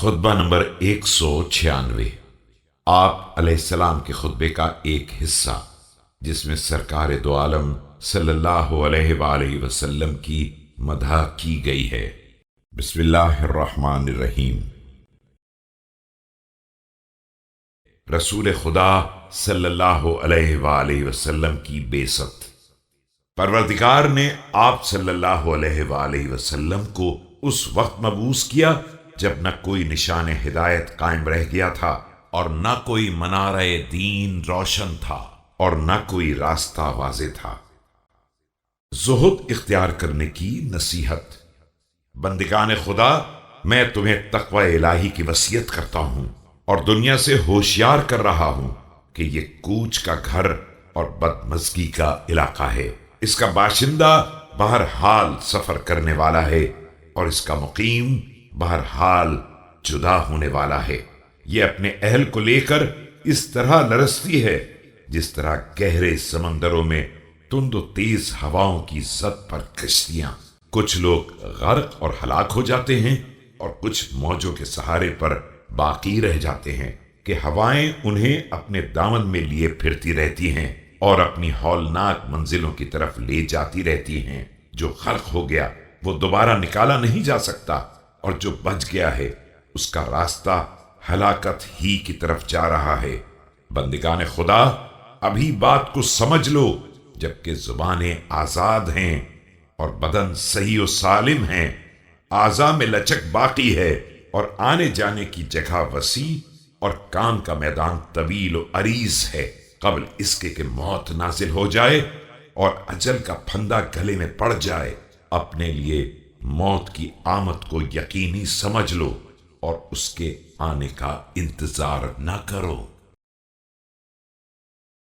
خطبہ نمبر 196۔ آپ علیہ السلام کے خطبے کا ایک حصہ جس میں سرکار دو عالم صلی اللہ علیہ وآلہ وسلم کی مدح کی گئی ہے۔ بسم اللہ الرحمن الرحیم۔ رسول خدا صلی اللہ علیہ وآلہ وسلم کی بعثت۔ پروردگار نے آپ صلی اللہ علیہ وآلہ وسلم کو اس وقت مبعوث کیا جب نہ کوئی نشان ہدایت قائم رہ گیا تھا اور نہ کوئی منارہ دین روشن تھا اور نہ کوئی راستہ واضح تھا۔ زہد اختیار کرنے کی نصیحت۔ بندگان خدا، میں تمہیں تقوی الہی کی وصیت کرتا ہوں اور دنیا سے ہوشیار کر رہا ہوں کہ یہ کوچ کا گھر اور بدمزگی کا علاقہ ہے۔ اس کا باشندہ بہرحال سفر کرنے والا ہے اور اس کا مقیم بہرحال جدا ہونے والا ہے۔ یہ اپنے اہل کو لے کر اس طرح لرزتی ہے جس طرح گہرے سمندروں میں تند و تیز ہواؤں کی زد پر کشتیاں۔ کچھ لوگ غرق اور ہلاک ہو جاتے ہیں اور کچھ موجوں کے سہارے پر باقی رہ جاتے ہیں کہ ہوائیں انہیں اپنے دامن میں لیے پھرتی رہتی ہیں اور اپنی ہولناک منزلوں کی طرف لے جاتی رہتی ہیں۔ جو غرق ہو گیا وہ دوبارہ نکالا نہیں جا سکتا اور جو بچ گیا ہے اس کا راستہ ہلاکت ہی کی طرف جا رہا ہے۔ بندگان خدا، ابھی بات کو سمجھ لو جبکہ زبانیں آزاد ہیں اور بدن صحیح و سالم ہیں، اعضاء میں لچک باقی ہے اور آنے جانے کی جگہ وسیع اور کام کا میدان طویل و عریض ہے، قبل اس کے کہ موت نازل ہو جائے اور اجل کا پھندا گلے میں پڑ جائے۔ اپنے لیے موت کی آمد کو یقینی سمجھ لو اور اس کے آنے کا انتظار نہ کرو۔